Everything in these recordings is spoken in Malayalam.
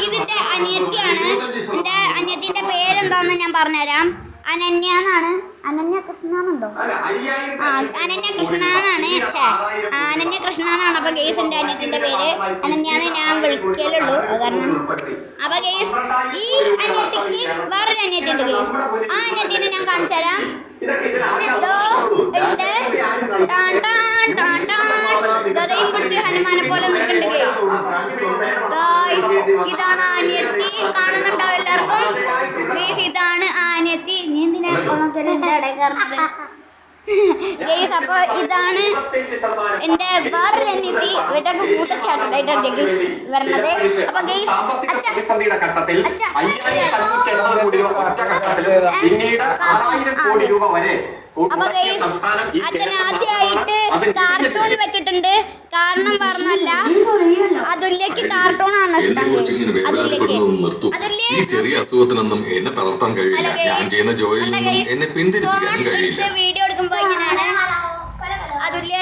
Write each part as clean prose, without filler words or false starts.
ഇതിന്റെ അനിയത്തിയാണ്. എന്റെ അനിയത്തിന്റെ പേരെന്താന്ന് ഞാൻ പറഞ്ഞുതരാം. അനന്യ എന്നാണ്. അനന്യ കൃഷ്ണനുണ്ടോ? അനന്യ കൃഷ്ണനാണ്. അനന്യ കൃഷ്ണനാണ്. അപ്പൊ ഗെയ്സ് എന്റെ അനിയത്തിന്റെ പേര് അനന്യാന്ന് ഞാൻ വിളിക്കലുള്ളൂ. കാരണം അപ്പൊ ഗെയ്സ് ഈ അനിയത്തിക്ക് വേറൊരു അനിയത്തിണ്ട് ഗെയ്സ്. ആ അനിയത്തിനെ ഞാൻ കാണിച്ചു തരാം. ഹനുമാനെ പോലെ നിൽക്കുന്നുണ്ട് ഗെയ്സ്. ഇതാണ് അനിയത്തി. കാണുന്നുണ്ടാവും എല്ലാവർക്കും ഗെയ്സ്. ഇതാണ് ആ അനിയത്തി. നീ എന്തിനാ ഗെയ്സ്? അപ്പൊ ഇതാണ് എന്റെ വേറൊരു അനിയത്തി. ഇവരുടെയൊക്കെ കൂട്ടച്ചാട്ടായിട്ടാണ് ഗെയ്സ് വരുന്നത്. അപ്പൊ ഗെയ്സ് അപ്പൊ ഗെയ്സ് അച്ഛൻ ആദ്യമായിട്ട് കാർട്ടൂൺ വെച്ചിട്ടുണ്ട്. കാരണം പറഞ്ഞല്ല, അതുല്യക്ക് കാർട്ടൂൺ ആണ് ഇഷ്ടം. വീഡിയോ എടുക്കുമ്പോ ഇങ്ങനെയാണ് അതുല്യ.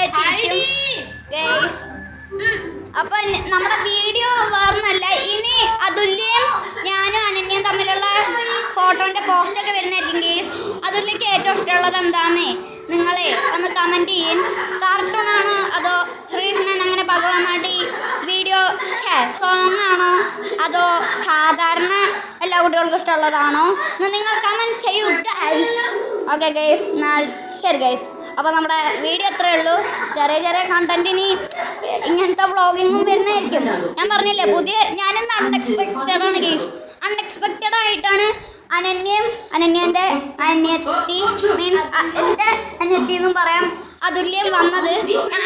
അപ്പൊ നമ്മുടെ വീഡിയോ വേറൊന്നല്ല, ഇനി അതുല്യം ഞാനും അനന്യയും തമ്മിലുള്ള ഫോട്ടോന്റെ പോസ്റ്റ് ഒക്കെ വരുന്നതായിരിക്കും ഗെയ്സ്. അതുല്യക്ക് ഏറ്റവും ഇഷ്ടമുള്ളത് എന്താന്ന് നിങ്ങളെ ഒന്ന് കമന്റ് ചെയ്യും. കാർട്ടൂൺ ആണോ അതോ ശ്രീകൃഷ്ണൻ അങ്ങനെ ഭഗവാനായിട്ട് വീഡിയോ സോങ് ആണോ അതോ സാധാരണ എല്ലാ കുട്ടികൾക്കും ഇഷ്ടമുള്ളതാണോ എന്ന് നിങ്ങൾ കമന്റ് ചെയ്യൂ ഗൈസ്. ഓക്കെ ഗൈസ്, ശരി ഗൈസ്. അപ്പോൾ നമ്മുടെ വീഡിയോ അത്രയേ ഉള്ളൂ. ചെറിയ ചെറിയ കണ്ടന്റിന് ഇങ്ങനത്തെ വ്ളോഗിങ്ങും വരുന്നതായിരിക്കും. ഞാൻ പറഞ്ഞില്ലേ, പുതിയ ഞാനിന്ന് അൺഎക്സ്പെക്റ്റഡ് ആണ് ഗൈസ്. അൺഎക്സ്പെക്റ്റഡ് ആയിട്ടാണ് അനന്യൻ്റെ അനിയത്തി മീൻസ് എൻ്റെ അനിയത്തി എന്നും പറയാം അതുല്യം വന്നത്.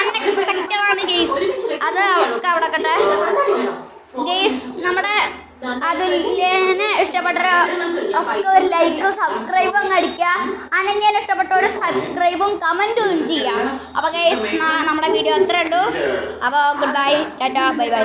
അൺഎക്സ്പെക്റ്റഡ് ആണ് ഗെയ്സ്. അത് ഒക്കെ അവിടെ കട്ടെ ഗെയ്സ്. നമ്മുടെ അതുല്യനെ ഇഷ്ടപ്പെട്ട ഒരു ലൈക്കും സബ്സ്ക്രൈബും അങ്ങ് അടിക്കുക. അനന്യനെ ഇഷ്ടപ്പെട്ട ഒരു സബ്സ്ക്രൈബും കമൻറ്റും ചെയ്യാം. അപ്പോൾ ഗെയ്സ് നമ്മുടെ വീഡിയോ അത്രേ ഉള്ളൂ. അപ്പോൾ good bye, Tata, bye bye.